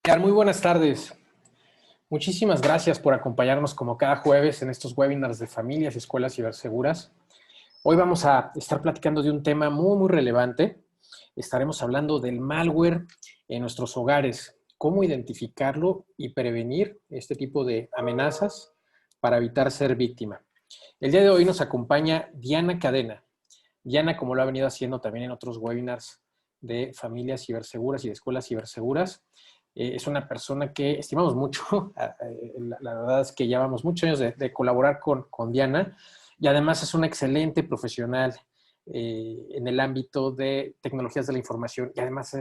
Muy buenas tardes. Muchísimas gracias por acompañarnos como cada jueves en estos webinars de familias y escuelas ciberseguras. Hoy vamos a estar platicando de un tema muy relevante. Estaremos hablando del malware en nuestros hogares, cómo identificarlo y prevenir este tipo de amenazas para evitar ser víctima. El día de hoy nos acompaña Diana Cadena. Diana, como lo ha venido haciendo también en otros webinars de familias ciberseguras y de escuelas ciberseguras, es una persona que estimamos mucho. La verdad es que llevamos muchos años de colaborar con Diana y además es una excelente profesional en el ámbito de tecnologías de la información y además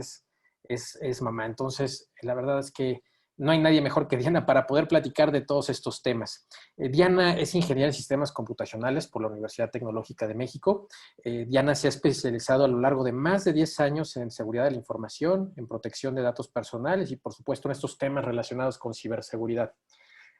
es mamá. Entonces, la verdad es que no hay nadie mejor que Diana para poder platicar de todos estos temas. Diana es ingeniera en sistemas computacionales por la Universidad Tecnológica de México. Diana se ha especializado a lo largo de más de 10 años en seguridad de la información, en protección de datos personales y, por supuesto, en estos temas relacionados con ciberseguridad.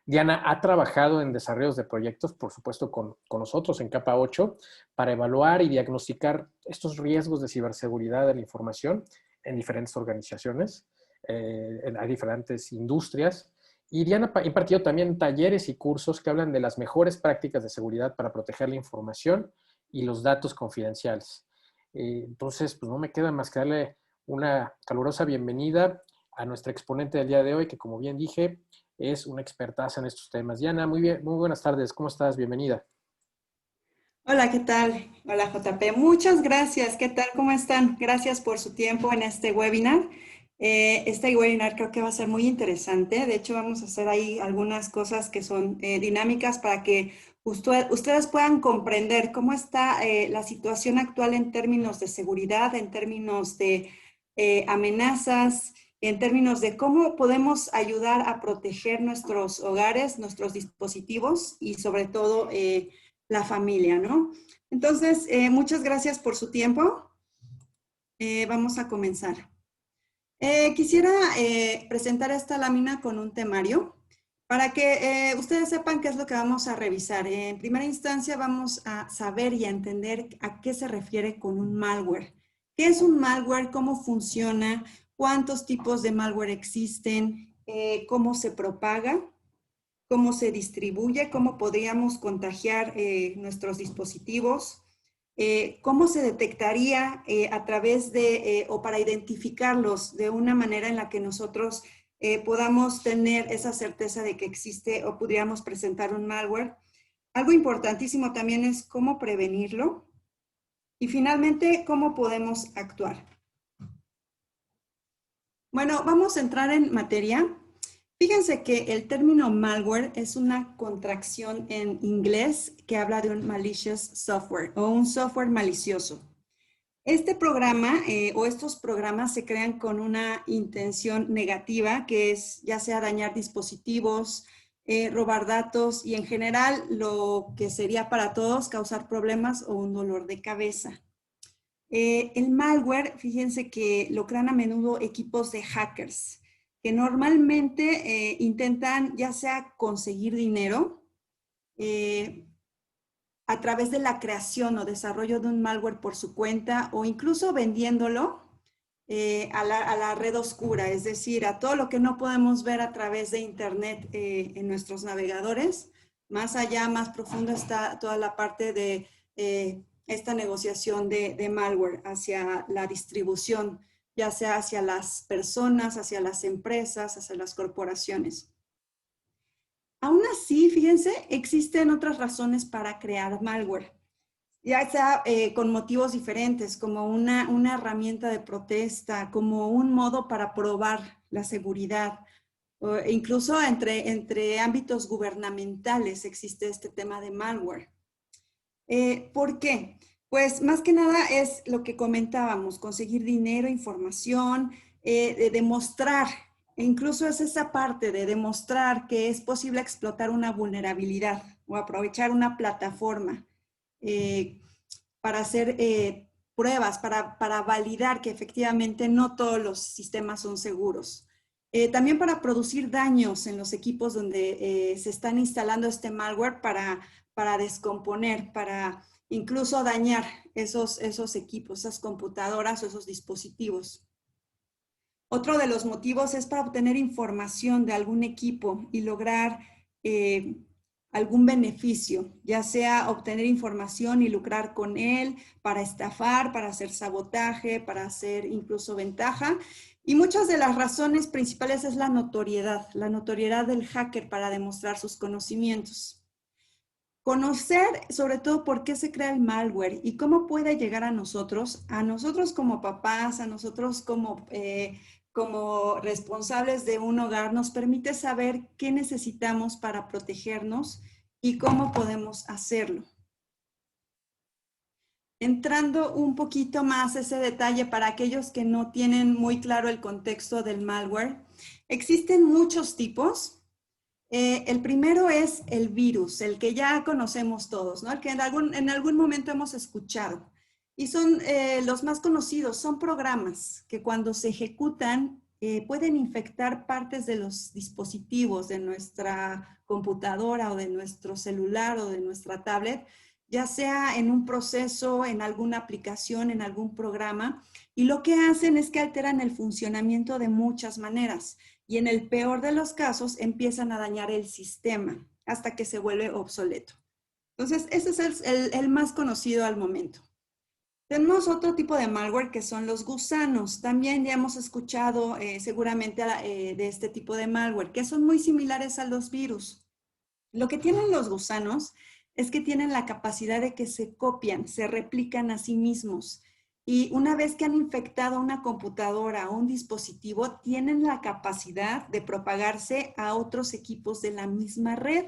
Diana ha trabajado en desarrollos de proyectos, por supuesto, con nosotros en Capa 8, para evaluar y diagnosticar estos riesgos de ciberseguridad de la información en diferentes organizaciones, en diferentes industrias. Y Diana ha impartido también talleres y cursos que hablan de las mejores prácticas de seguridad para proteger la información y los datos confidenciales. Entonces, pues no me queda más que darle una calurosa bienvenida a nuestra exponente del día de hoy, que como bien dije, es una expertaza en estos temas. Diana, muy bien, muy buenas tardes, ¿cómo estás? Bienvenida. Hola, ¿qué tal? Hola, JP. Muchas gracias. ¿Qué tal? ¿Cómo están? Gracias por su tiempo en este webinar. Este webinar creo que va a ser muy interesante. De hecho, vamos a hacer ahí algunas cosas que son dinámicas para que ustedes puedan comprender cómo está la situación actual en términos de seguridad, en términos de amenazas, en términos de cómo podemos ayudar a proteger nuestros hogares, nuestros dispositivos y sobre todo la familia, ¿no? Entonces, muchas gracias por su tiempo. Vamos a comenzar. Quisiera presentar esta lámina con un temario para que ustedes sepan qué es lo que vamos a revisar. En primera instancia, vamos a saber y a entender a qué se refiere con un malware. ¿Qué es un malware? ¿Cómo funciona? ¿Cuántos tipos de malware existen? ¿Cómo se propaga? ¿Cómo se distribuye? ¿Cómo podríamos contagiar nuestros dispositivos? ¿Cómo se detectaría a través de, o para identificarlos de una manera en la que nosotros podamos tener esa certeza de que existe o pudiéramos presentar un malware? Algo importantísimo también es cómo prevenirlo y finalmente cómo podemos actuar. Bueno, vamos a entrar en materia. Fíjense que el término malware es una contracción en inglés que habla de un malicious software o un software malicioso. Este programa o estos programas se crean con una intención negativa, que es ya sea dañar dispositivos, robar datos y en general lo que sería para todos causar problemas o un dolor de cabeza. El malware, fíjense que lo crean a menudo equipos de hackers que normalmente intentan ya sea conseguir dinero a través de la creación o desarrollo de un malware por su cuenta o incluso vendiéndolo a la red oscura, es decir, a todo lo que no podemos ver a través de Internet en nuestros navegadores. Más allá, más profundo está toda la parte de esta negociación de malware hacia la distribución, ya sea hacia las personas, hacia las empresas, hacia las corporaciones. Aún así, fíjense, existen otras razones para crear malware, ya sea con motivos diferentes, como una herramienta de protesta, como un modo para probar la seguridad, o incluso entre ámbitos gubernamentales existe este tema de malware. ¿Por qué? Pues más que nada es lo que comentábamos, conseguir dinero, información, de demostrar, e incluso es esa parte de demostrar que es posible explotar una vulnerabilidad o aprovechar una plataforma eh, para hacer pruebas, para validar que efectivamente no todos los sistemas son seguros. También para producir daños en los equipos donde se están instalando este malware para descomponer, para incluso dañar esos equipos, esas computadoras o esos dispositivos. Otro de los motivos es para obtener información de algún equipo y lograr algún beneficio, ya sea obtener información y lucrar con él, para estafar, para hacer sabotaje, para hacer incluso ventaja. Y muchas de las razones principales es la notoriedad del hacker para demostrar sus conocimientos. Conocer sobre todo por qué se crea el malware y cómo puede llegar a nosotros como papás, a nosotros como responsables de un hogar, nos permite saber qué necesitamos para protegernos y cómo podemos hacerlo. Entrando un poquito más a ese detalle para aquellos que no tienen muy claro el contexto del malware, existen muchos tipos. El primero es el virus, el que ya conocemos todos, ¿no? El que en algún momento hemos escuchado. Y son los más conocidos, son programas que cuando se ejecutan pueden infectar partes de los dispositivos de nuestra computadora o de nuestro celular o de nuestra tablet, ya sea en un proceso, en alguna aplicación, en algún programa. Y lo que hacen es que alteran el funcionamiento de muchas maneras. Y en el peor de los casos empiezan a dañar el sistema hasta que se vuelve obsoleto. Entonces, ese es el más conocido al momento. Tenemos otro tipo de malware que son los gusanos. También ya hemos escuchado seguramente de este tipo de malware, que son muy similares a los virus. Lo que tienen los gusanos es que tienen la capacidad de que se copian, se replican a sí mismos. Y una vez que han infectado una computadora o un dispositivo, tienen la capacidad de propagarse a otros equipos de la misma red.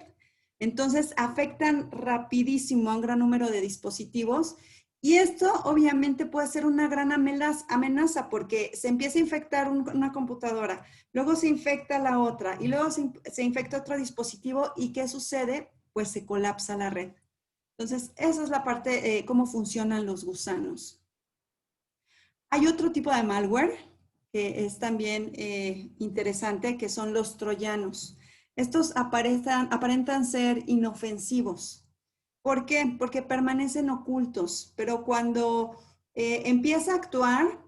Entonces, afectan rapidísimo a un gran número de dispositivos. Y esto obviamente puede ser una gran amenaza porque se empieza a infectar una computadora, luego se infecta la otra y luego se infecta otro dispositivo. ¿Y qué sucede? Pues se colapsa la red. Entonces, esa es la parte, cómo funcionan los gusanos. Hay otro tipo de malware que es también interesante, que son los troyanos. Estos aparentan ser inofensivos. ¿Por qué? Porque permanecen ocultos, pero cuando empieza a actuar,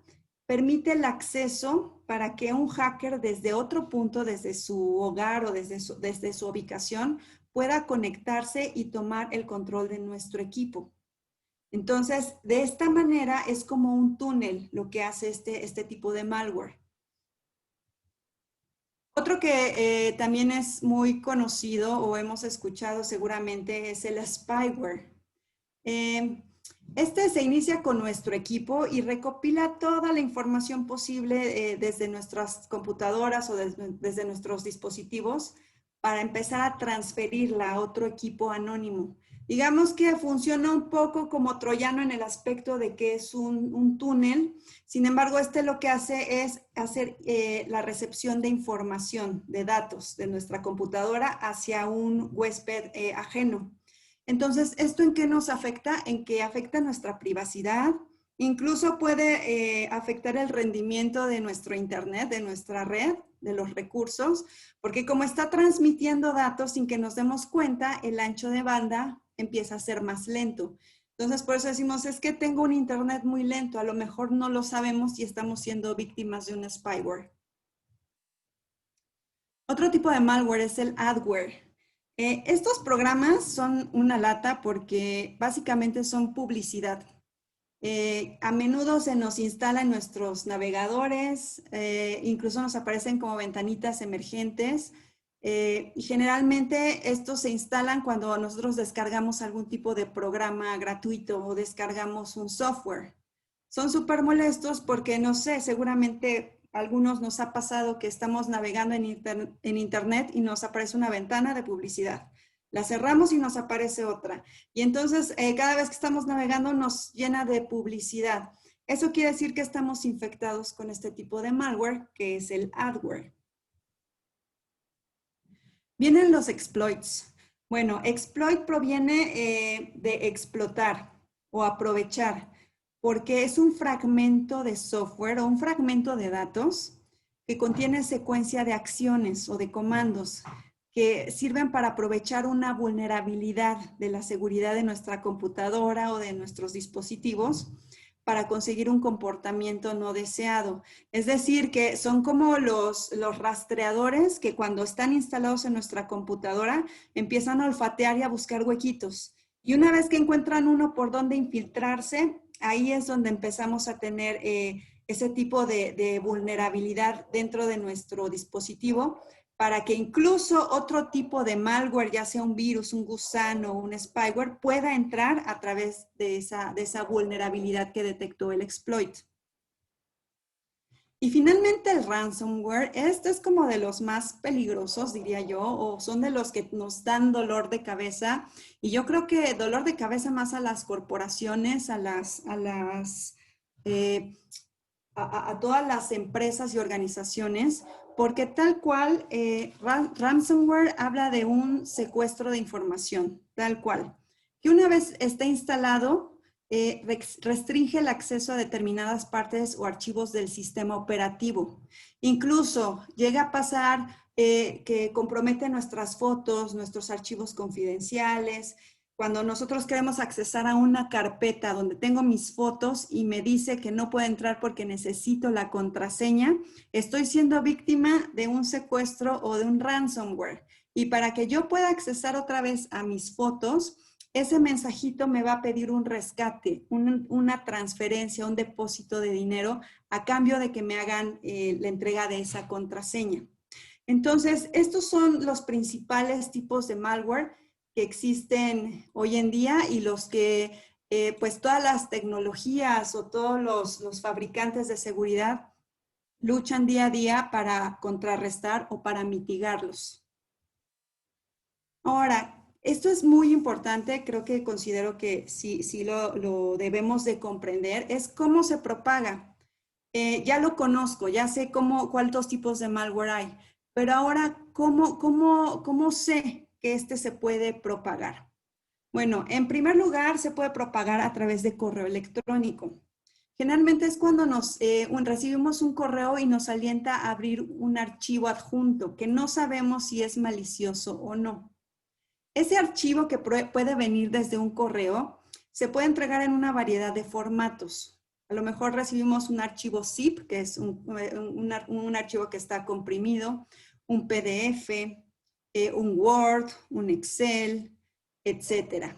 permite el acceso para que un hacker desde otro punto, desde su hogar o desde su ubicación, pueda conectarse y tomar el control de nuestro equipo. Entonces, de esta manera es como un túnel lo que hace este tipo de malware. Otro que también es muy conocido o hemos escuchado seguramente es el spyware. Este se inicia con nuestro equipo y recopila toda la información posible desde nuestras computadoras o desde nuestros dispositivos para empezar a transferirla a otro equipo anónimo. Digamos que funciona un poco como troyano en el aspecto de que es un túnel. Sin embargo, lo que hace es hacer la recepción de información, de datos de nuestra computadora hacia un huésped ajeno. Entonces, ¿esto en qué nos afecta? En que afecta nuestra privacidad, incluso puede afectar el rendimiento de nuestro internet, de nuestra red, de los recursos, porque como está transmitiendo datos sin que nos demos cuenta, el ancho de banda empieza a ser más lento. Entonces, por eso decimos, es que tengo un internet muy lento, a lo mejor no lo sabemos y estamos siendo víctimas de un spyware. Otro tipo de malware es el adware. Estos programas son una lata porque básicamente son publicidad. A menudo se nos instala en nuestros navegadores, incluso nos aparecen como ventanitas emergentes y generalmente estos se instalan cuando nosotros descargamos algún tipo de programa gratuito o descargamos un software. Son súper molestos porque, no sé, seguramente a algunos nos ha pasado que estamos navegando en internet y nos aparece una ventana de publicidad. La cerramos y nos aparece otra. Y entonces, cada vez que estamos navegando nos llena de publicidad. Eso quiere decir que estamos infectados con este tipo de malware, que es el adware. Vienen los exploits. Bueno, exploit proviene de explotar o aprovechar, porque es un fragmento de software o un fragmento de datos que contiene secuencia de acciones o de comandos que sirven para aprovechar una vulnerabilidad de la seguridad de nuestra computadora o de nuestros dispositivos para conseguir un comportamiento no deseado. Es decir, que son como los rastreadores que cuando están instalados en nuestra computadora empiezan a olfatear y a buscar huequitos. Y una vez que encuentran uno por donde infiltrarse, ahí es donde empezamos a tener ese tipo de vulnerabilidad dentro de nuestro dispositivo para que incluso otro tipo de malware, ya sea un virus, un gusano o un spyware, pueda entrar a través de esa vulnerabilidad que detectó el exploit. Y finalmente el ransomware, este es como de los más peligrosos, diría yo, o son de los que nos dan dolor de cabeza. Y yo creo que dolor de cabeza más a las corporaciones, a todas las empresas y organizaciones, porque tal cual, ransomware habla de un secuestro de información, tal cual, que una vez está instalado, restringe el acceso a determinadas partes o archivos del sistema operativo. Incluso llega a pasar que compromete nuestras fotos, nuestros archivos confidenciales. Cuando nosotros queremos accesar a una carpeta donde tengo mis fotos y me dice que no puedo entrar porque necesito la contraseña, estoy siendo víctima de un secuestro o de un ransomware. Y para que yo pueda accesar otra vez a mis fotos, ese mensajito me va a pedir un rescate, una transferencia, un depósito de dinero a cambio de que me hagan la entrega de esa contraseña. Entonces, estos son los principales tipos de malware que existen hoy en día y los que pues todas las tecnologías o todos los fabricantes de seguridad luchan día a día para contrarrestar o para mitigarlos. Ahora, esto es muy importante, creo que considero que sí lo debemos de comprender, es cómo se propaga. Ya lo conozco, ya sé cuántos tipos de malware hay, pero ahora, ¿cómo sé que este se puede propagar? Bueno, en primer lugar, se puede propagar a través de correo electrónico. Generalmente es cuando recibimos un correo y nos alienta a abrir un archivo adjunto que no sabemos si es malicioso o no. Ese archivo que puede venir desde un correo se puede entregar en una variedad de formatos. A lo mejor recibimos un archivo zip, que es un archivo que está comprimido, un PDF, un Word, un Excel, etcétera.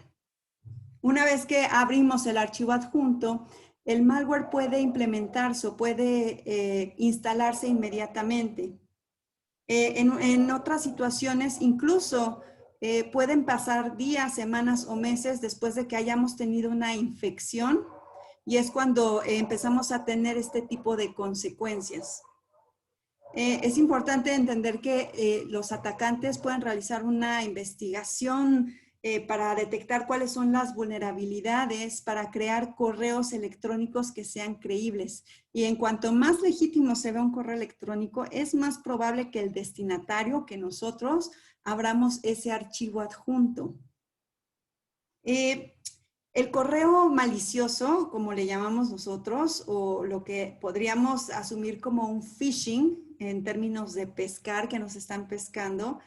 Una vez que abrimos el archivo adjunto, el malware puede implementarse o puede instalarse inmediatamente. En otras situaciones, incluso pueden pasar días, semanas o meses después de que hayamos tenido una infección y es cuando empezamos a tener este tipo de consecuencias. Es importante entender que los atacantes pueden realizar una investigación para detectar cuáles son las vulnerabilidades, para crear correos electrónicos que sean creíbles. Y en cuanto más legítimo se ve un correo electrónico, es más probable que el destinatario, que nosotros, abramos ese archivo adjunto. El correo malicioso, como le llamamos nosotros, o lo que podríamos asumir como un phishing en términos de pescar, que nos están pescando,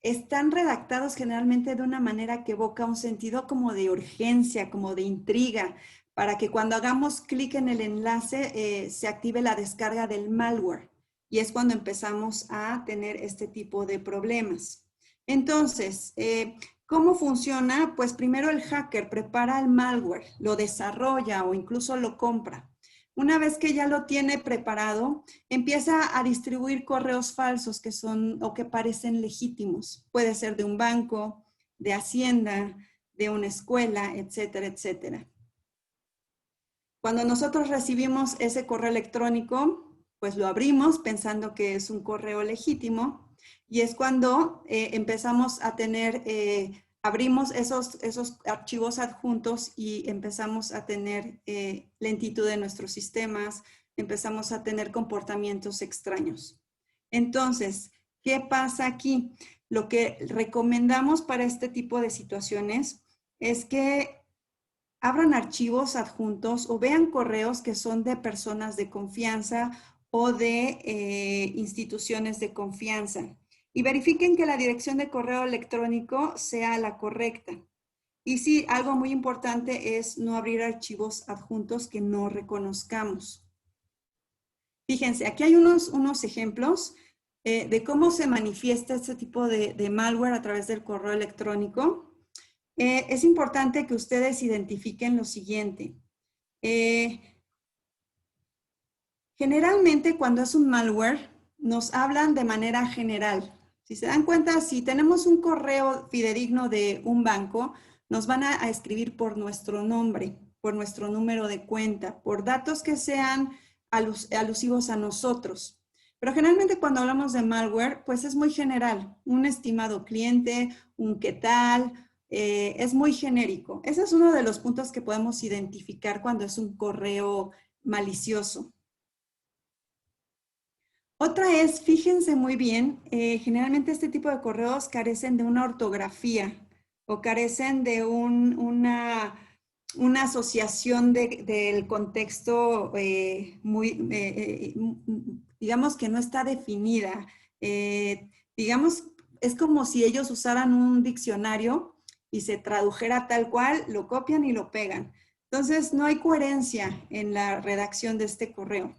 están redactados generalmente de una manera que evoca un sentido como de urgencia, como de intriga, para que cuando hagamos clic en el enlace se active la descarga del malware. Y es cuando empezamos a tener este tipo de problemas. Entonces, ¿cómo funciona? Pues primero el hacker prepara el malware, lo desarrolla o incluso lo compra. Una vez que ya lo tiene preparado, empieza a distribuir correos falsos que son o que parecen legítimos. Puede ser de un banco, de Hacienda, de una escuela, etcétera, etcétera. Cuando nosotros recibimos ese correo electrónico, pues lo abrimos pensando que es un correo legítimo y es cuando empezamos a tener, abrimos esos archivos adjuntos y empezamos a tener lentitud en nuestros sistemas, empezamos a tener comportamientos extraños. Entonces, ¿qué pasa aquí? Lo que recomendamos para este tipo de situaciones es que abran archivos adjuntos o vean correos que son de personas de confianza o de instituciones de confianza y verifiquen que la dirección de correo electrónico sea la correcta. Y sí, algo muy importante es no abrir archivos adjuntos que no reconozcamos. Fíjense, aquí hay unos ejemplos de cómo se manifiesta este tipo de malware a través del correo electrónico. Es importante que ustedes identifiquen lo siguiente. Generalmente cuando es un malware, nos hablan de manera general. Si se dan cuenta, si tenemos un correo fidedigno de un banco, nos van a escribir por nuestro nombre, por nuestro número de cuenta, por datos que sean alusivos a nosotros. Pero generalmente cuando hablamos de malware, pues es muy general. Un estimado cliente, un qué tal, es muy genérico. Ese es uno de los puntos que podemos identificar cuando es un correo malicioso. Otra es, fíjense muy bien, generalmente este tipo de correos carecen de una ortografía o carecen de una asociación del contexto digamos que no está definida. Digamos, es como si ellos usaran un diccionario y se tradujera tal cual, lo copian y lo pegan. Entonces, no hay coherencia en la redacción de este correo.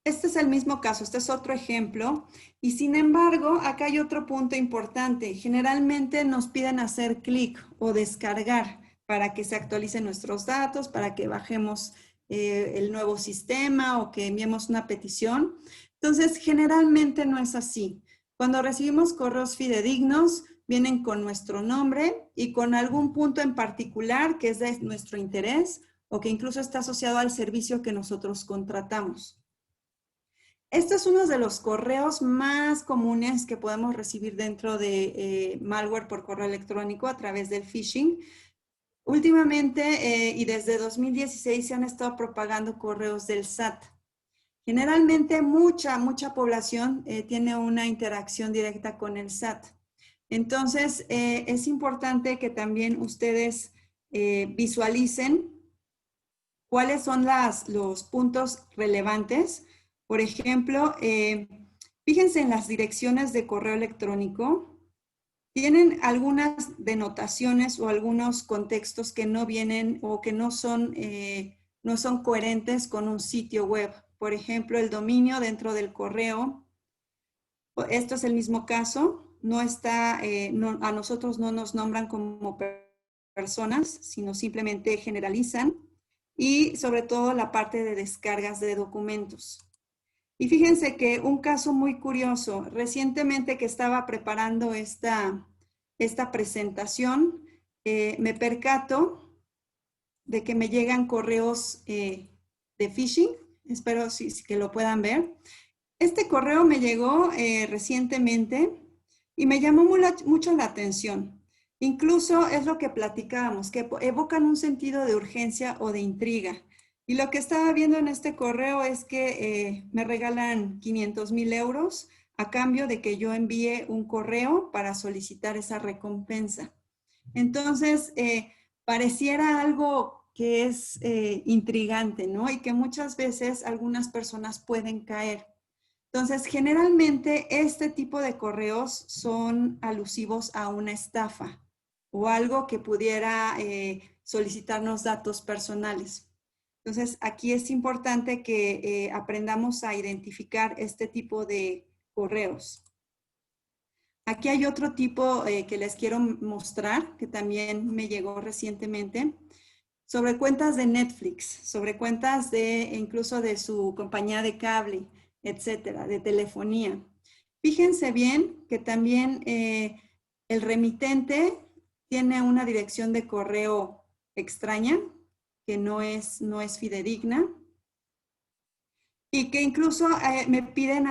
Este es el mismo caso, este es otro ejemplo. Y sin embargo, acá hay otro punto importante. Generalmente nos piden hacer clic o descargar para que se actualicen nuestros datos, para que bajemos el nuevo sistema o que enviemos una petición. Entonces, generalmente no es así. Cuando recibimos correos fidedignos, vienen con nuestro nombre y con algún punto en particular que es de nuestro interés o que incluso está asociado al servicio que nosotros contratamos. Este es uno de los correos más comunes que podemos recibir dentro de malware por correo electrónico a través del phishing. Últimamente y desde 2016 se han estado propagando correos del SAT. Generalmente mucha población tiene una interacción directa con el SAT. Entonces es importante que también ustedes visualicen cuáles son los puntos relevantes. Por ejemplo, fíjense en las direcciones de correo electrónico. Tienen algunas denotaciones o algunos contextos que no vienen o que no son coherentes con un sitio web. Por ejemplo, el dominio dentro del correo. Esto es el mismo caso. No está, a nosotros no nos nombran como personas, sino simplemente generalizan. Y sobre todo la parte de descargas de documentos. Y fíjense que un caso muy curioso, recientemente que estaba preparando esta presentación, me percato de que me llegan correos de phishing, espero que lo puedan ver. Este correo me llegó recientemente y me llamó mucho la atención. Incluso es lo que platicábamos, que evocan un sentido de urgencia o de intriga. Y lo que estaba viendo en este correo es que me regalan 500,000 euros a cambio de que yo envíe un correo para solicitar esa recompensa. Entonces, pareciera algo que es intrigante, ¿no? Y que muchas veces algunas personas pueden caer. Entonces, generalmente este tipo de correos son alusivos a una estafa o algo que pudiera solicitarnos datos personales. Entonces, aquí es importante que aprendamos a identificar este tipo de correos. Aquí hay otro tipo que les quiero mostrar, que también me llegó recientemente, sobre cuentas de Netflix, sobre cuentas incluso de su compañía de cable, etcétera, de telefonía. Fíjense bien que también el remitente tiene una dirección de correo extraña, que no es fidedigna, y que incluso me piden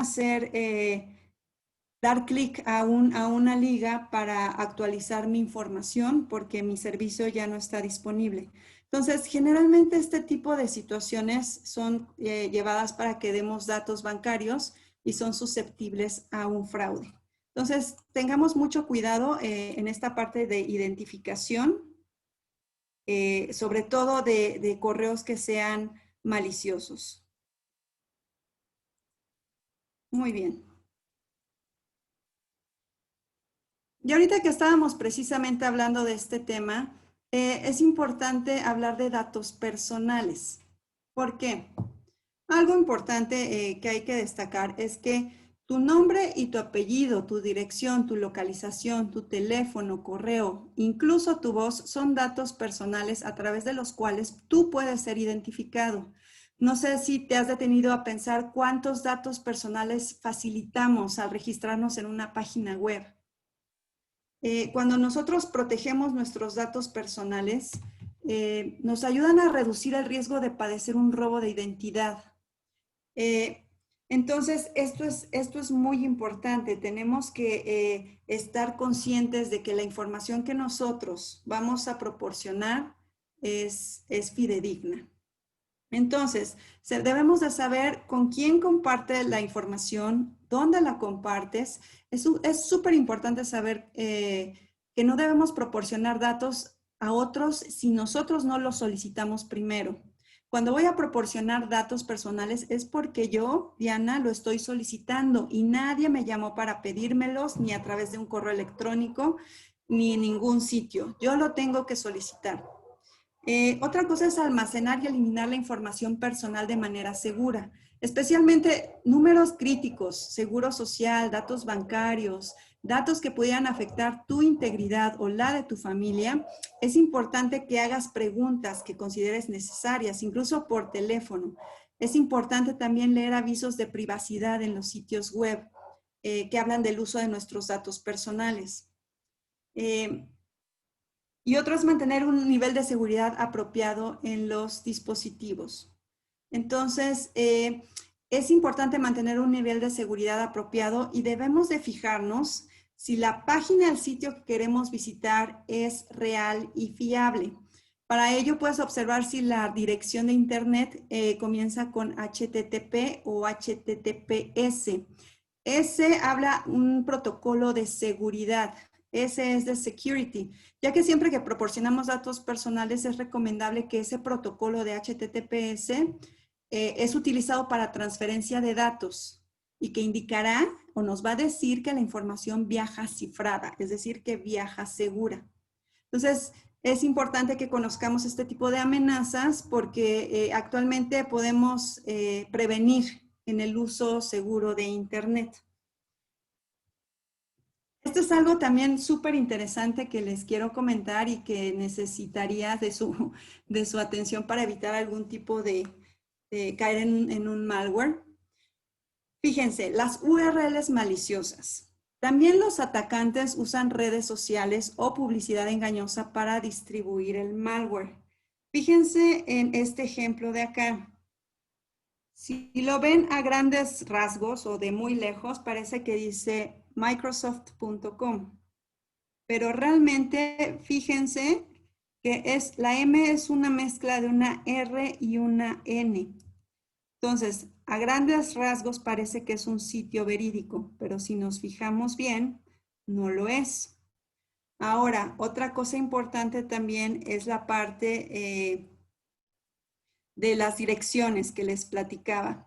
dar clic a una liga para actualizar mi información porque mi servicio ya no está disponible. Entonces, generalmente este tipo de situaciones son llevadas para que demos datos bancarios y son susceptibles a un fraude. Entonces, tengamos mucho cuidado en esta parte de identificación, sobre todo de correos que sean maliciosos. Muy bien. Y ahorita que estábamos precisamente hablando de este tema, es importante hablar de datos personales. ¿Por qué? Algo importante que hay que destacar es que tu nombre y tu apellido, tu dirección, tu localización, tu teléfono, correo, incluso tu voz son datos personales a través de los cuales tú puedes ser identificado. No sé si te has detenido a pensar cuántos datos personales facilitamos al registrarnos en una página web. Cuando nosotros protegemos nuestros datos personales, nos ayudan a reducir el riesgo de padecer un robo de identidad. Entonces, esto es muy importante. Tenemos que estar conscientes de que la información que nosotros vamos a proporcionar es fidedigna. Entonces, debemos de saber con quién comparte la información, dónde la compartes. Es súper importante saber que no debemos proporcionar datos a otros si nosotros no los solicitamos primero. Cuando voy a proporcionar datos personales es porque yo, Diana, lo estoy solicitando y nadie me llamó para pedírmelos ni a través de un correo electrónico ni en ningún sitio. Yo lo tengo que solicitar. Otra cosa es almacenar y eliminar la información personal de manera segura, especialmente números críticos, seguro social, datos bancarios, datos que pudieran afectar tu integridad o la de tu familia. Es importante que hagas preguntas que consideres necesarias, incluso por teléfono. Es importante también leer avisos de privacidad en los sitios web que hablan del uso de nuestros datos personales. Y otro es mantener un nivel de seguridad apropiado en los dispositivos. Entonces, es importante mantener un nivel de seguridad apropiado y debemos de fijarnos si la página del sitio que queremos visitar es real y fiable. Para ello puedes observar si la dirección de internet comienza con HTTP o HTTPS. Ese habla un protocolo de seguridad. Ese es de security, ya que siempre que proporcionamos datos personales es recomendable que ese protocolo de HTTPS es utilizado para transferencia de datos y que indicará o nos va a decir que la información viaja cifrada, es decir, que viaja segura. Entonces, es importante que conozcamos este tipo de amenazas porque actualmente podemos prevenir en el uso seguro de Internet. Esto es algo también súper interesante que les quiero comentar y que necesitaría de su atención para evitar algún tipo de caer en un malware. Fíjense, las URLs maliciosas. También los atacantes usan redes sociales o publicidad engañosa para distribuir el malware. Fíjense en este ejemplo de acá. Si lo ven a grandes rasgos o de muy lejos, parece que dice Microsoft.com. Pero realmente, fíjense que la M es una mezcla de una R y una N. Entonces, a grandes rasgos parece que es un sitio verídico, pero si nos fijamos bien, no lo es. Ahora, otra cosa importante también es la parte de las direcciones que les platicaba.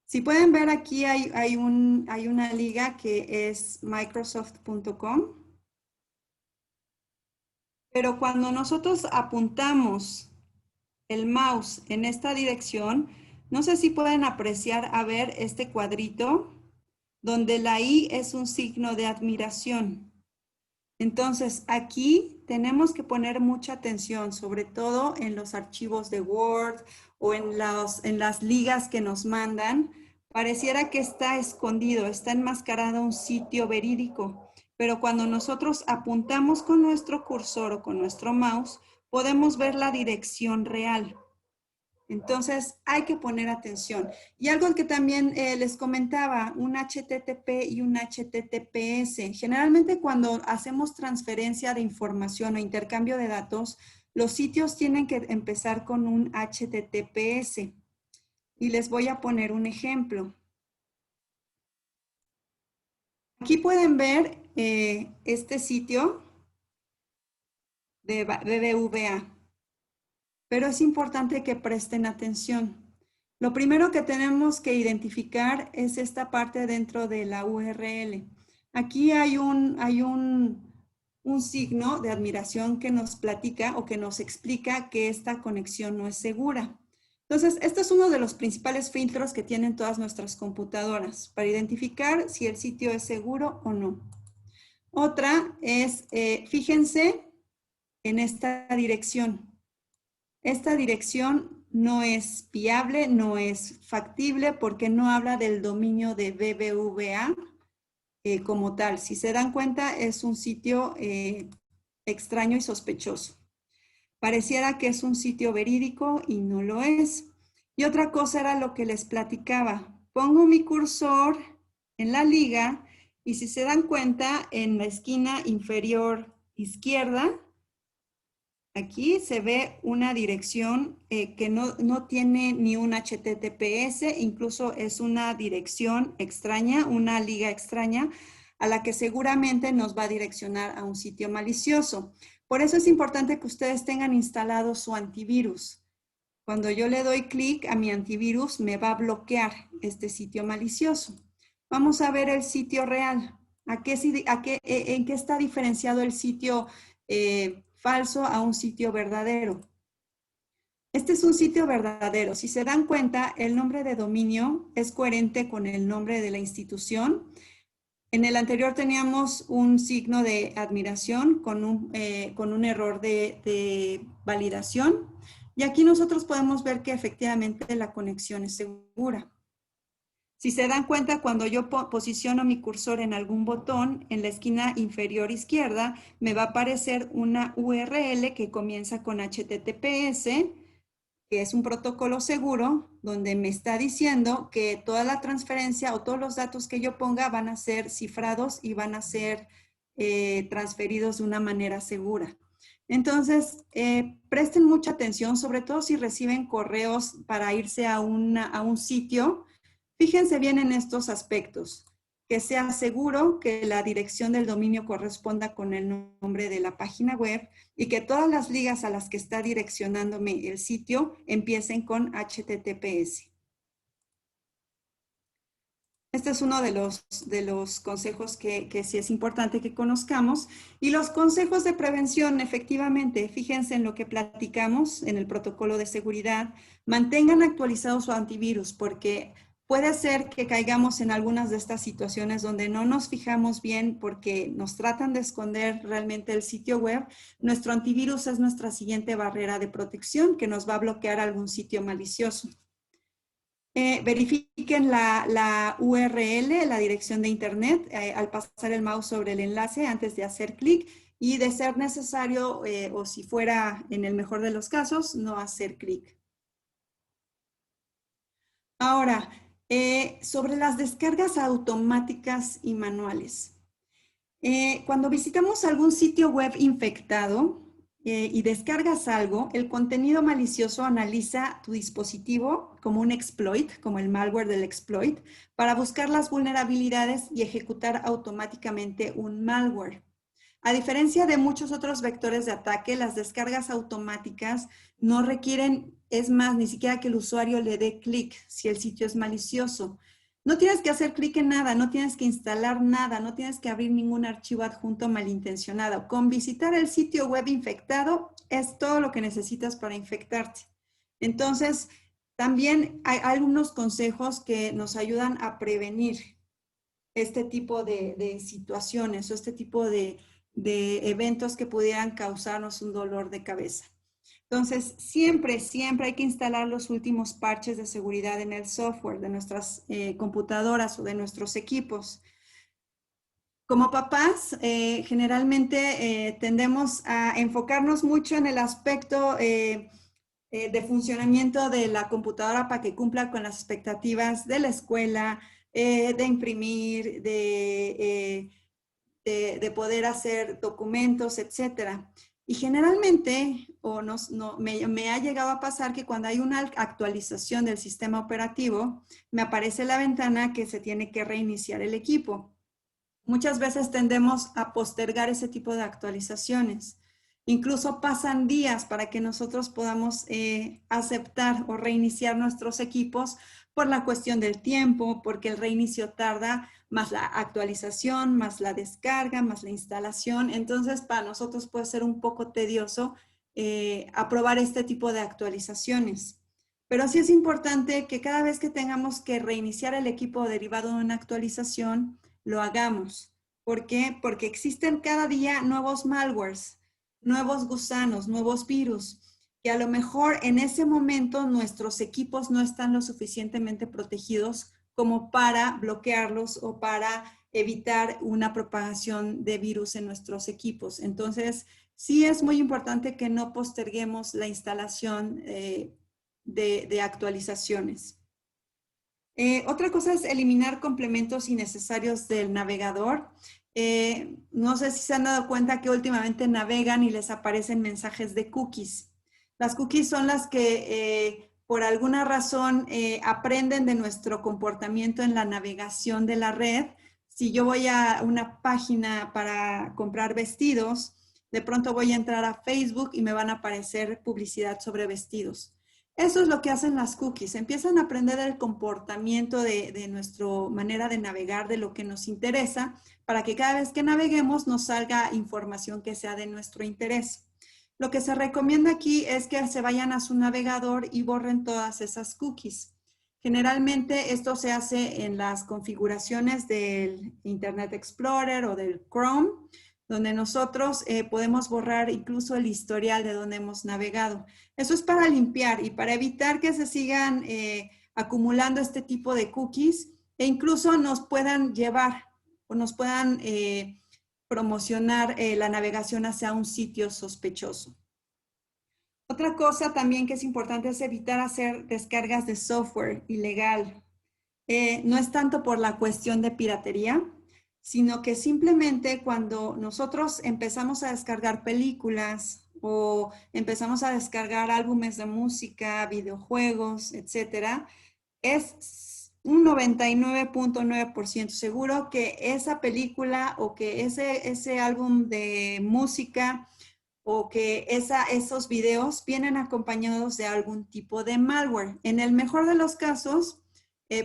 Si pueden ver aquí hay una liga que es Microsoft.com. Pero cuando nosotros apuntamos el mouse en esta dirección, no sé si pueden apreciar a ver este cuadrito donde la I es un signo de admiración. Entonces, aquí tenemos que poner mucha atención, sobre todo en los archivos de Word o en las ligas que nos mandan. Pareciera que está escondido, está enmascarado un sitio verídico, pero cuando nosotros apuntamos con nuestro cursor o con nuestro mouse, podemos ver la dirección real. Entonces, hay que poner atención. Y algo que también les comentaba, un HTTP y un HTTPS. Generalmente cuando hacemos transferencia de información o intercambio de datos, los sitios tienen que empezar con un HTTPS. Y les voy a poner un ejemplo. Aquí pueden ver este sitio de BBVA. Pero es importante que presten atención. Lo primero que tenemos que identificar es esta parte dentro de la URL. Aquí hay un signo de admiración que nos platica o que nos explica que esta conexión no es segura. Entonces, este es uno de los principales filtros que tienen todas nuestras computadoras para identificar si el sitio es seguro o no. Otra es, fíjense en esta dirección. Esta dirección no es viable, no es factible porque no habla del dominio de BBVA como tal. Si se dan cuenta, es un sitio extraño y sospechoso. Pareciera que es un sitio verídico y no lo es. Y otra cosa era lo que les platicaba. Pongo mi cursor en la liga y si se dan cuenta, en la esquina inferior izquierda, aquí se ve una dirección que no tiene ni un HTTPS, incluso es una dirección extraña, una liga extraña, a la que seguramente nos va a direccionar a un sitio malicioso. Por eso es importante que ustedes tengan instalado su antivirus. Cuando yo le doy clic a mi antivirus, me va a bloquear este sitio malicioso. Vamos a ver el sitio real. ¿En qué está diferenciado el sitio falso a un sitio verdadero? Este es un sitio verdadero. Si se dan cuenta, el nombre de dominio es coherente con el nombre de la institución. En el anterior teníamos un signo de admiración con un error de validación. Y aquí nosotros podemos ver que efectivamente la conexión es segura. Si se dan cuenta, cuando yo posiciono mi cursor en algún botón, en la esquina inferior izquierda, me va a aparecer una URL que comienza con HTTPS, que es un protocolo seguro, donde me está diciendo que toda la transferencia o todos los datos que yo ponga van a ser cifrados y van a ser transferidos de una manera segura. Entonces, presten mucha atención, sobre todo si reciben correos para irse a un sitio. Fíjense bien en estos aspectos, que sea seguro, que la dirección del dominio corresponda con el nombre de la página web y que todas las ligas a las que está direccionándome el sitio empiecen con HTTPS. Este es uno de los consejos que sí es importante que conozcamos. Y los consejos de prevención, efectivamente, fíjense en lo que platicamos en el protocolo de seguridad. Mantengan actualizado su antivirus porque puede ser que caigamos en algunas de estas situaciones donde no nos fijamos bien porque nos tratan de esconder realmente el sitio web. Nuestro antivirus es nuestra siguiente barrera de protección que nos va a bloquear algún sitio malicioso. Verifiquen la URL, la dirección de internet, al pasar el mouse sobre el enlace antes de hacer clic y de ser necesario, o si fuera en el mejor de los casos, no hacer clic. Ahora, sobre las descargas automáticas y manuales. Cuando visitamos algún sitio web infectado y descargas algo, el contenido malicioso analiza tu dispositivo como un exploit, como el malware del exploit, para buscar las vulnerabilidades y ejecutar automáticamente un malware. A diferencia de muchos otros vectores de ataque, las descargas automáticas no requieren, es más, ni siquiera que el usuario le dé clic si el sitio es malicioso. No tienes que hacer clic en nada, no tienes que instalar nada, no tienes que abrir ningún archivo adjunto malintencionado. Con visitar el sitio web infectado es todo lo que necesitas para infectarte. Entonces, también hay algunos consejos que nos ayudan a prevenir este tipo de situaciones o este tipo de eventos que pudieran causarnos un dolor de cabeza. Entonces, siempre hay que instalar los últimos parches de seguridad en el software de nuestras computadoras o de nuestros equipos. Como papás, generalmente tendemos a enfocarnos mucho en el aspecto de funcionamiento de la computadora para que cumpla con las expectativas de la escuela, de imprimir, de poder hacer documentos, etcétera. Y generalmente, me ha llegado a pasar que cuando hay una actualización del sistema operativo, me aparece la ventana que se tiene que reiniciar el equipo. Muchas veces tendemos a postergar ese tipo de actualizaciones. Incluso pasan días para que nosotros podamos aceptar o reiniciar nuestros equipos por la cuestión del tiempo, porque el reinicio tarda, más la actualización, más la descarga, más la instalación. Entonces, para nosotros puede ser un poco tedioso aprobar este tipo de actualizaciones. Pero sí es importante que cada vez que tengamos que reiniciar el equipo derivado de una actualización, lo hagamos. ¿Por qué? Porque existen cada día nuevos malwares, nuevos gusanos, nuevos virus, que a lo mejor en ese momento nuestros equipos no están lo suficientemente protegidos como para bloquearlos o para evitar una propagación de virus en nuestros equipos. Entonces, sí es muy importante que no posterguemos la instalación de actualizaciones. Otra cosa es eliminar complementos innecesarios del navegador. No sé si se han dado cuenta que últimamente navegan y les aparecen mensajes de cookies. Las cookies son las que por alguna razón aprenden de nuestro comportamiento en la navegación de la red. Si yo voy a una página para comprar vestidos, de pronto voy a entrar a Facebook y me van a aparecer publicidad sobre vestidos. Eso es lo que hacen las cookies. Empiezan a aprender el comportamiento de nuestra manera de navegar, de lo que nos interesa, para que cada vez que naveguemos nos salga información que sea de nuestro interés. Lo que se recomienda aquí es que se vayan a su navegador y borren todas esas cookies. Generalmente esto se hace en las configuraciones del Internet Explorer o del Chrome, donde nosotros podemos borrar incluso el historial de donde hemos navegado. Eso es para limpiar y para evitar que se sigan acumulando este tipo de cookies e incluso nos puedan llevar o nos puedan promocionar la navegación hacia un sitio sospechoso. Otra cosa también que es importante es evitar hacer descargas de software ilegal. No es tanto por la cuestión de piratería, sino que simplemente cuando nosotros empezamos a descargar películas o empezamos a descargar álbumes de música, videojuegos, etcétera, es un 99.9% seguro que esa película o que ese álbum de música o que esos videos vienen acompañados de algún tipo de malware. En el mejor de los casos,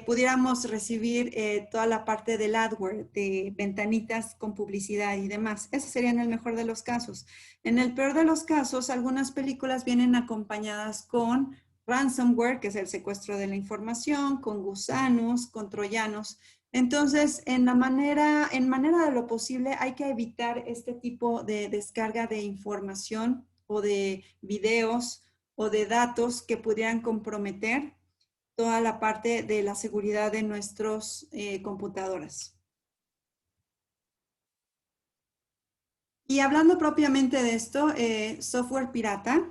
pudiéramos recibir toda la parte del adware, de ventanitas con publicidad y demás. Eso sería en el mejor de los casos. En el peor de los casos, algunas películas vienen acompañadas con ransomware, que es el secuestro de la información, con gusanos, con troyanos. Entonces, en manera de lo posible, hay que evitar este tipo de descarga de información o de videos o de datos que pudieran comprometer toda la parte de la seguridad de nuestras computadoras. Y hablando propiamente de esto, software pirata,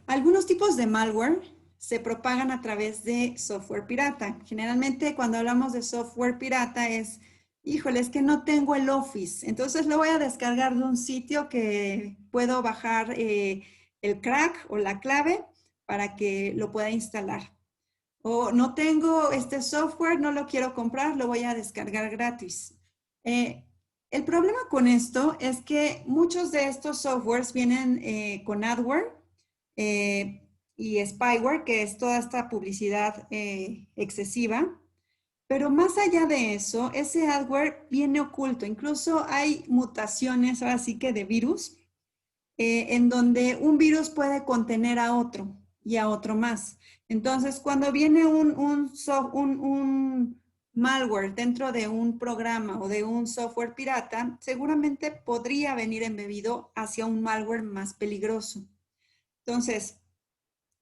algunos tipos de malware se propagan a través de software pirata. Generalmente cuando hablamos de software pirata es, híjole, es que no tengo el Office, entonces lo voy a descargar de un sitio que puedo bajar el crack o la clave para que lo pueda instalar. O no tengo este software, no lo quiero comprar, lo voy a descargar gratis. El problema con esto es que muchos de estos softwares vienen con adware y spyware, que es toda esta publicidad excesiva. Pero más allá de eso, ese adware viene oculto. Incluso hay mutaciones, ahora sí que de virus, en donde un virus puede contener a otro y a otro más. Entonces, cuando viene un malware dentro de un programa o de un software pirata, seguramente podría venir embebido hacia un malware más peligroso. Entonces,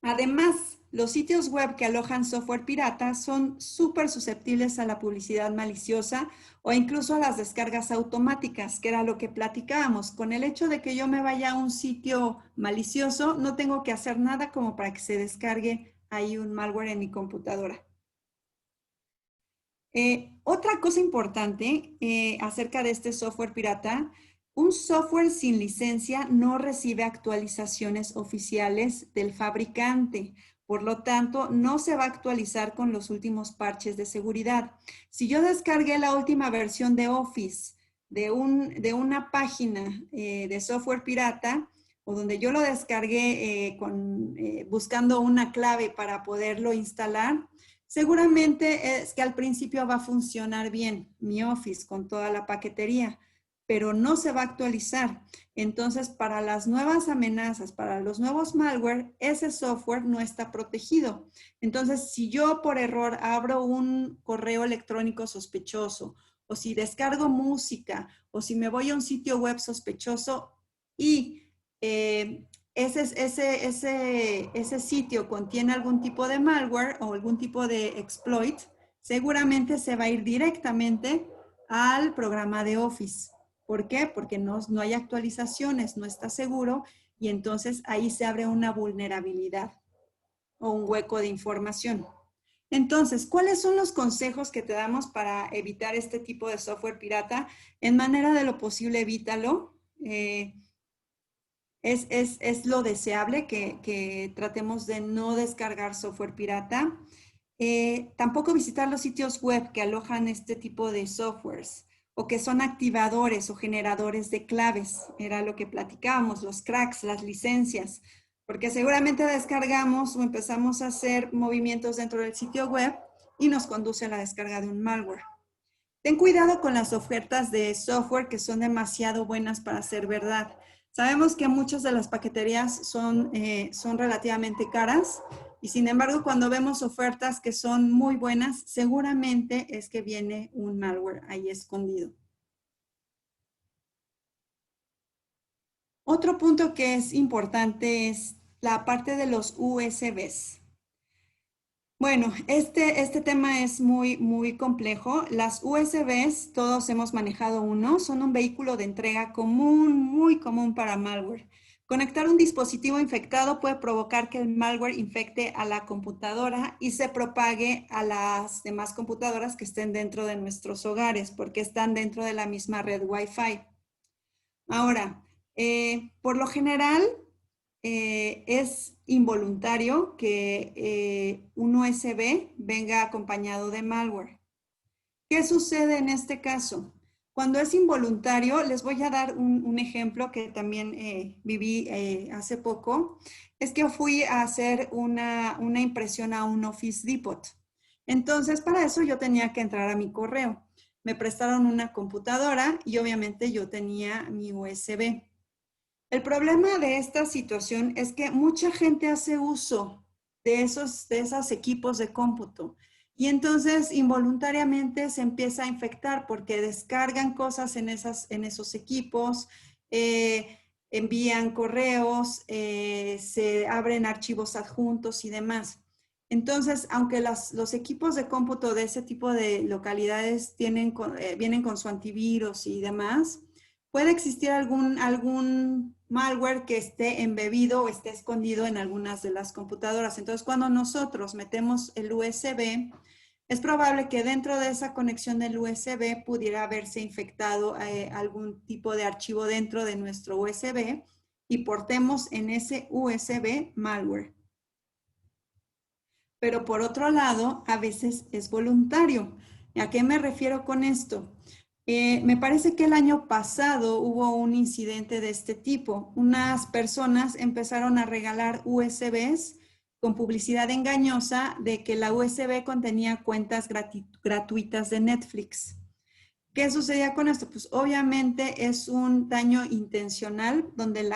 además, los sitios web que alojan software pirata son súper susceptibles a la publicidad maliciosa o incluso a las descargas automáticas, que era lo que platicábamos. Con el hecho de que yo me vaya a un sitio malicioso, no tengo que hacer nada como para que se descargue ahí un malware en mi computadora. Otra cosa importante acerca de este software pirata, un software sin licencia no recibe actualizaciones oficiales del fabricante. Por lo tanto, no se va a actualizar con los últimos parches de seguridad. Si yo descargué la última versión de Office de una página de software pirata, o donde yo lo descargué buscando una clave para poderlo instalar, Seguramente es que al principio va a funcionar bien mi Office con toda la paquetería, pero no se va a actualizar. Entonces, para las nuevas amenazas, para los nuevos malware, ese software no está protegido. Entonces, si yo por error abro un correo electrónico sospechoso, o si descargo música, o si me voy a un sitio web sospechoso y ese sitio contiene algún tipo de malware o algún tipo de exploit, seguramente se va a ir directamente al programa de Office. ¿Por qué? Porque no hay actualizaciones, no está seguro y entonces ahí se abre una vulnerabilidad o un hueco de información. Entonces, ¿cuáles son los consejos que te damos para evitar este tipo de software pirata? En manera de lo posible, evítalo. Es lo deseable que tratemos de no descargar software pirata. Tampoco visitar los sitios web que alojan este tipo de softwares o que son activadores o generadores de claves. Era lo que platicábamos, los cracks, las licencias, porque seguramente descargamos o empezamos a hacer movimientos dentro del sitio web y nos conduce a la descarga de un malware. Ten cuidado con las ofertas de software que son demasiado buenas para ser verdad. Sabemos que muchas de las paqueterías son relativamente caras y sin embargo cuando vemos ofertas que son muy buenas, seguramente es que viene un malware ahí escondido. Otro punto que es importante es la parte de los USBs. Bueno, este tema es muy complejo. Las USBs, todos hemos manejado uno, son un vehículo de entrega común, muy común para malware. Conectar un dispositivo infectado puede provocar que el malware infecte a la computadora y se propague a las demás computadoras que estén dentro de nuestros hogares, porque están dentro de la misma red Wi-Fi. Ahora, por lo general, es involuntario que un USB venga acompañado de malware. ¿Qué sucede en este caso? Cuando es involuntario, les voy a dar un ejemplo que también viví hace poco. Es que fui a hacer una impresión a un Office Depot. Entonces, para eso yo tenía que entrar a mi correo. Me prestaron una computadora y obviamente yo tenía mi USB. El problema de esta situación es que mucha gente hace uso de esos equipos de cómputo y entonces involuntariamente se empieza a infectar porque descargan cosas en esos equipos, envían correos, se abren archivos adjuntos y demás. Entonces, aunque los equipos de cómputo de ese tipo de localidades vienen con su antivirus y demás, puede existir algún malware que esté embebido o esté escondido en algunas de las computadoras. Entonces, cuando nosotros metemos el USB, es probable que dentro de esa conexión del USB pudiera haberse infectado algún tipo de archivo dentro de nuestro USB y portemos en ese USB malware. Pero por otro lado, a veces es voluntario. ¿A qué me refiero con esto? Me parece que el año pasado hubo un incidente de este tipo. Unas personas empezaron a regalar USBs con publicidad engañosa de que la USB contenía cuentas gratuitas de Netflix. ¿Qué sucedía con esto? Pues obviamente es un daño intencional donde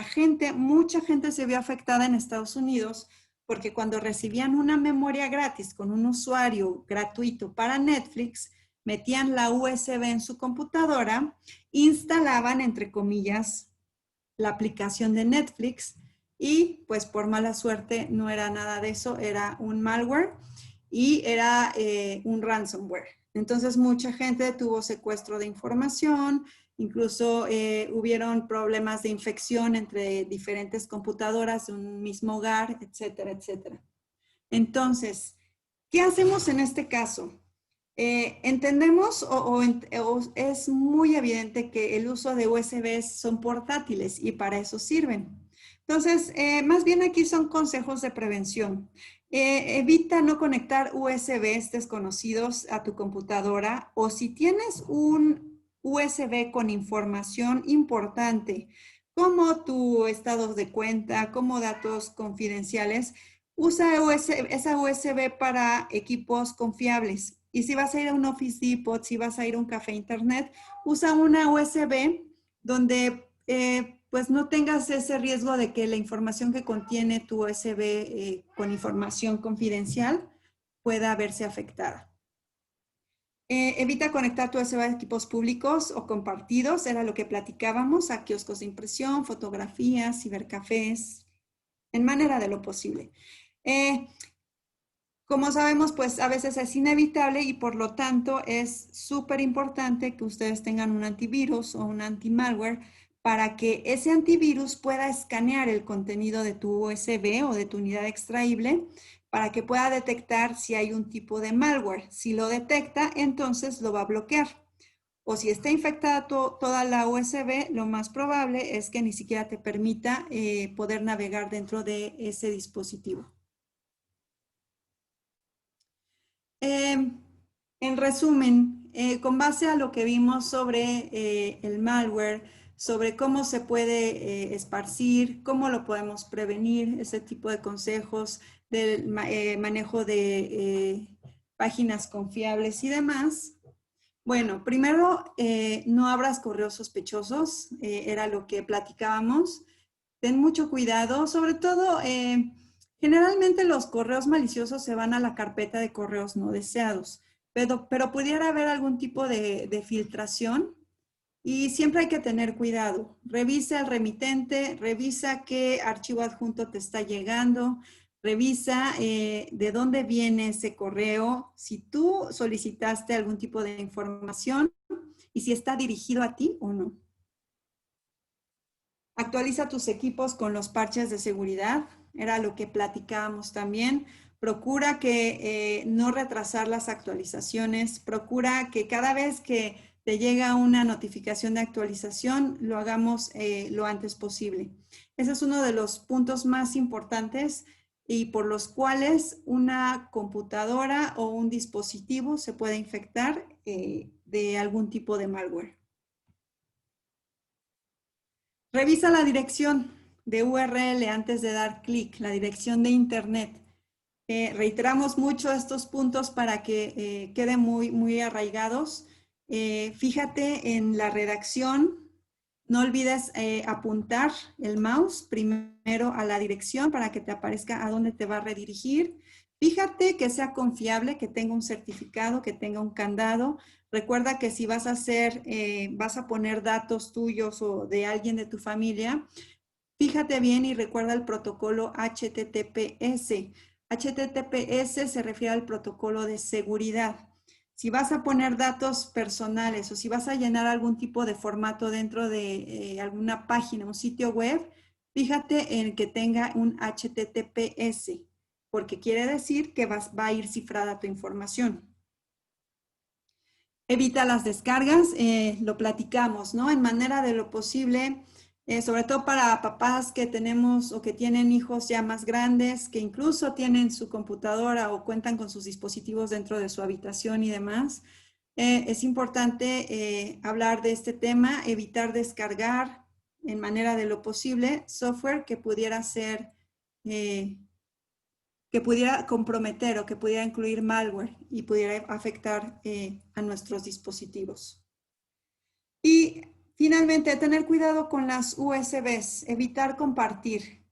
mucha gente se vio afectada en Estados Unidos porque cuando recibían una memoria gratis con un usuario gratuito para Netflix, metían la USB en su computadora, instalaban, entre comillas, la aplicación de Netflix y pues por mala suerte no era nada de eso, era un malware y era un ransomware. Entonces mucha gente tuvo secuestro de información, incluso hubieron problemas de infección entre diferentes computadoras de un mismo hogar, etcétera, etcétera. Entonces, ¿qué hacemos en este caso? Entendemos o es muy evidente que el uso de USBs son portátiles y para eso sirven. Entonces, más bien aquí son consejos de prevención. Evita no conectar USBs desconocidos a tu computadora o si tienes un USB con información importante como tu estado de cuenta, como datos confidenciales, usa esa USB para equipos confiables. Y si vas a ir a un Office Depot, si vas a ir a un café internet, usa una USB donde pues no tengas ese riesgo de que la información que contiene tu USB con información confidencial pueda verse afectada. Evita conectar tu USB a equipos públicos o compartidos, era lo que platicábamos, a kioscos de impresión, fotografías, cibercafés, en manera de lo posible. Como sabemos, pues a veces es inevitable y por lo tanto es súper importante que ustedes tengan un antivirus o un anti-malware para que ese antivirus pueda escanear el contenido de tu USB o de tu unidad extraíble para que pueda detectar si hay un tipo de malware. Si lo detecta, entonces lo va a bloquear. O si está infectada toda la USB, lo más probable es que ni siquiera te permita poder navegar dentro de ese dispositivo. En resumen, con base a lo que vimos sobre el malware, sobre cómo se puede esparcir, cómo lo podemos prevenir, ese tipo de consejos del manejo de páginas confiables y demás. Bueno, primero, no abras correos sospechosos, era lo que platicábamos. Ten mucho cuidado, sobre todo, generalmente los correos maliciosos se van a la carpeta de correos no deseados, pero pudiera haber algún tipo de filtración y siempre hay que tener cuidado. Revisa el remitente, revisa qué archivo adjunto te está llegando, revisa de dónde viene ese correo, si tú solicitaste algún tipo de información y si está dirigido a ti o no. Actualiza tus equipos con los parches de seguridad, era lo que platicábamos también. Procura que no retrasar las actualizaciones, procura que cada vez que te llega una notificación de actualización, lo hagamos lo antes posible. Ese es uno de los puntos más importantes y por los cuales una computadora o un dispositivo se puede infectar de algún tipo de malware. Revisa la dirección de URL antes de dar clic, la dirección de internet. Reiteramos mucho estos puntos para que queden muy arraigados. Fíjate en la redacción. No olvides apuntar el mouse primero a la dirección para que te aparezca a dónde te va a redirigir. Fíjate que sea confiable, que tenga un certificado, que tenga un candado. Recuerda que si vas a hacer, vas a poner datos tuyos o de alguien de tu familia, fíjate bien y recuerda el protocolo HTTPS. HTTPS se refiere al protocolo de seguridad. Si vas a poner datos personales o si vas a llenar algún tipo de formato dentro de alguna página, un sitio web, fíjate en que tenga un HTTPS, porque quiere decir que va a ir cifrada tu información. Evita las descargas, lo platicamos, ¿no? En manera de lo posible, sobre todo para papás que tenemos o que tienen hijos ya más grandes, que incluso tienen su computadora o cuentan con sus dispositivos dentro de su habitación y demás. Es importante hablar de este tema, evitar descargar en manera de lo posible software que pudiera ser que pudiera comprometer o que pudiera incluir malware y pudiera afectar a nuestros dispositivos. Y finalmente, tener cuidado con las USBs, evitar compartir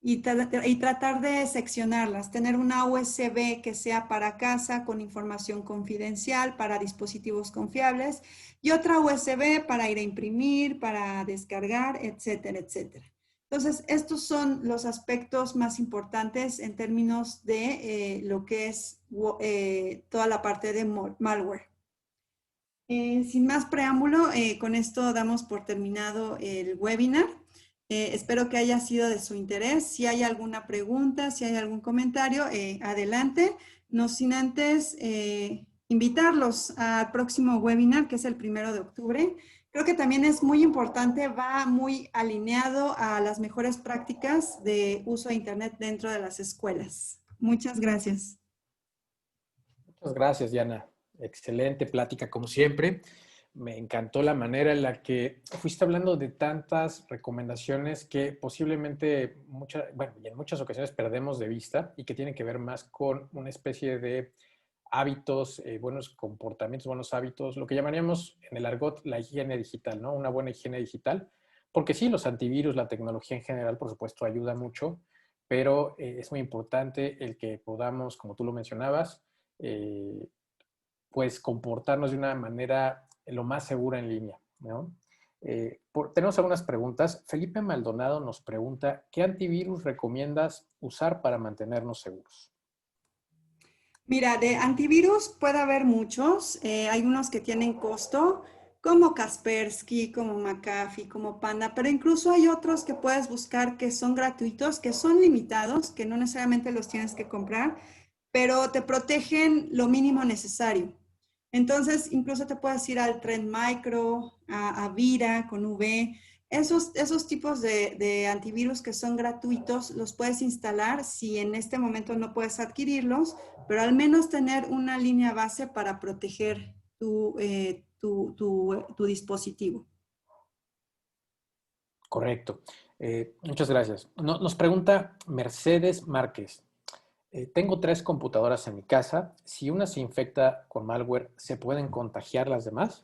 y tratar de seccionarlas, tener una USB que sea para casa con información confidencial, para dispositivos confiables y otra USB para ir a imprimir, para descargar, etcétera, etcétera. Entonces, estos son los aspectos más importantes en términos de lo que es toda la parte de malware. Sin más preámbulo, con esto damos por terminado el webinar. Espero que haya sido de su interés. Si hay alguna pregunta, si hay algún comentario, adelante. No sin antes invitarlos al próximo webinar, que es el 1 de octubre. Creo que también es muy importante, va muy alineado a las mejores prácticas de uso de Internet dentro de las escuelas. Muchas gracias. Muchas gracias, Diana. Excelente plática, como siempre. Me encantó la manera en la que fuiste hablando de tantas recomendaciones que posiblemente bueno, y en muchas ocasiones perdemos de vista y que tienen que ver más con una especie de hábitos, buenos comportamientos, buenos hábitos, lo que llamaríamos en el argot la higiene digital, ¿no? Una buena higiene digital. Porque sí, los antivirus, la tecnología en general, por supuesto, ayuda mucho, pero es muy importante el que podamos, como tú lo mencionabas, eh, pues comportarnos de una manera lo más segura en línea, ¿no? Tenemos algunas preguntas. Felipe Maldonado nos pregunta, ¿qué antivirus recomiendas usar para mantenernos seguros? Mira, de antivirus puede haber muchos. Hay unos que tienen costo, como Kaspersky, como McAfee, como Panda, pero incluso hay otros que puedes buscar que son gratuitos, que son limitados, que no necesariamente los tienes que comprar, pero te protegen lo mínimo necesario. Entonces, incluso te puedes ir al Trend Micro, a Vira con V. Esos tipos de antivirus que son gratuitos los puedes instalar si en este momento no puedes adquirirlos, pero al menos tener una línea base para proteger tu dispositivo. Correcto. Muchas gracias. Nos pregunta Mercedes Márquez. Tengo 3 computadoras en mi casa. Si una se infecta con malware, ¿se pueden contagiar las demás?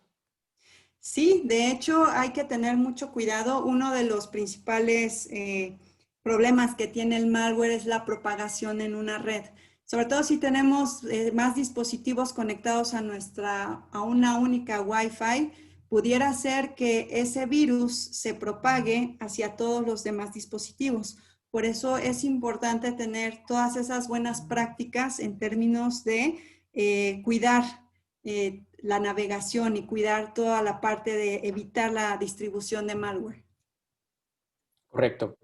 Sí, de hecho hay que tener mucho cuidado. Uno de los principales problemas que tiene el malware es la propagación en una red. Sobre todo si tenemos más dispositivos conectados a una única Wi-Fi, pudiera ser que ese virus se propague hacia todos los demás dispositivos. Por eso es importante tener todas esas buenas prácticas en términos de cuidar la navegación y cuidar toda la parte de evitar la distribución de malware. Correcto.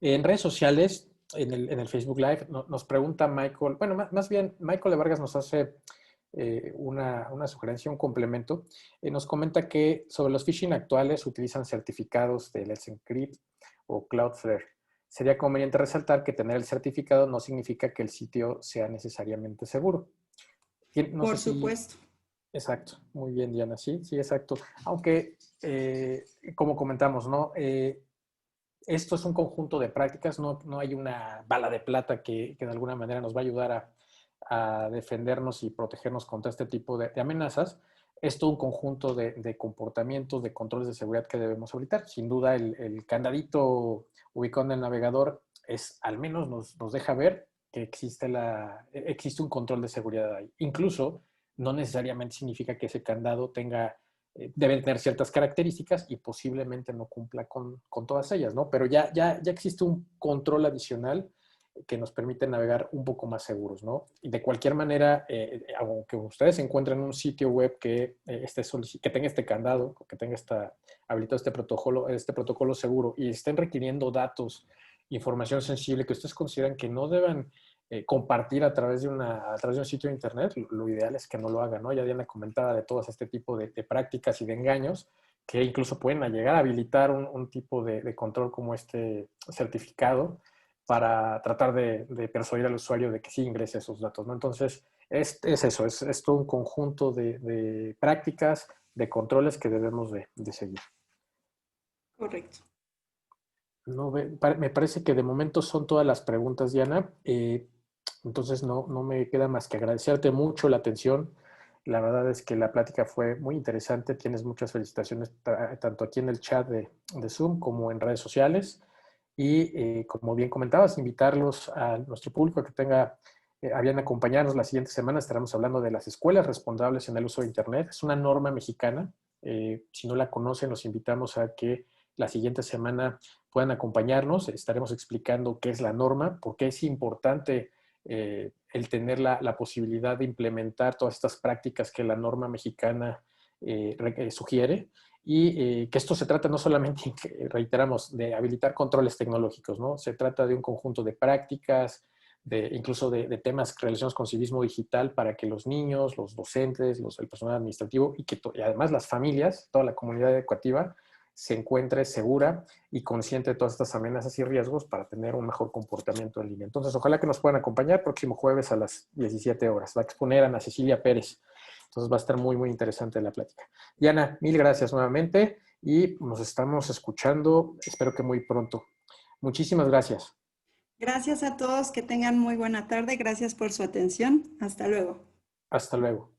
En redes sociales, en el Facebook Live, nos pregunta Michael, bueno, más bien Michael de Vargas nos hace una sugerencia, un complemento. Nos comenta que sobre los phishing actuales utilizan certificados de Let's Encrypt o Cloudflare. Sería conveniente resaltar que tener el certificado no significa que el sitio sea necesariamente seguro. No sé Por si... supuesto. Exacto, muy bien, Diana, sí, sí, exacto. Aunque, como comentamos, ¿no? Esto es un conjunto de prácticas, no hay una bala de plata que de alguna manera nos va a ayudar a defendernos y protegernos contra este tipo de amenazas. Es todo un conjunto de comportamientos, de controles de seguridad que debemos habilitar. Sin duda, el candadito ubicado en el navegador al menos nos deja ver que existe un control de seguridad ahí. Incluso, no necesariamente significa que ese candado debe tener ciertas características y posiblemente no cumpla con todas ellas, ¿no? Pero ya existe un control adicional que nos permite navegar un poco más seguros, ¿no? Y de cualquier manera, aunque ustedes encuentren un sitio web que tenga este candado, que tenga habilitado este protocolo seguro y estén requiriendo datos, información sensible que ustedes consideran que no deban compartir a través de un sitio de internet, lo ideal es que no lo hagan, ¿no? Ya Diana comentaba de todos este tipo de prácticas y de engaños que incluso pueden llegar a habilitar un tipo de control como este certificado para tratar de persuadir al usuario de que sí ingrese esos datos, ¿no? Entonces, es eso, es todo un conjunto de prácticas, de controles que debemos de seguir. Correcto. No, me parece que de momento son todas las preguntas, Diana. Entonces no me queda más que agradecerte mucho la atención. La verdad es que la plática fue muy interesante. Tienes muchas felicitaciones tanto aquí en el chat de Zoom como en redes sociales. Y como bien comentabas, invitarlos a nuestro público a que a bien acompañarnos la siguiente semana. Estaremos hablando de las escuelas responsables en el uso de Internet. Es una norma mexicana. Si no la conocen, los invitamos a que la siguiente semana puedan acompañarnos. Estaremos explicando qué es la norma, por qué es importante el tener la posibilidad de implementar todas estas prácticas que la norma mexicana sugiere y que esto se trata no solamente, reiteramos, de habilitar controles tecnológicos, ¿no? Se trata de un conjunto de prácticas, incluso de temas relacionados con civismo digital para que los niños, los docentes, el personal administrativo y además las familias, toda la comunidad educativa, se encuentre segura y consciente de todas estas amenazas y riesgos para tener un mejor comportamiento en línea. Entonces, ojalá que nos puedan acompañar próximo jueves a las 17 horas. Va a exponer Ana Cecilia Pérez. Entonces va a estar muy, muy interesante la plática. Diana, mil gracias nuevamente y nos estamos escuchando, espero que muy pronto. Muchísimas gracias. Gracias a todos, que tengan muy buena tarde. Gracias por su atención. Hasta luego. Hasta luego.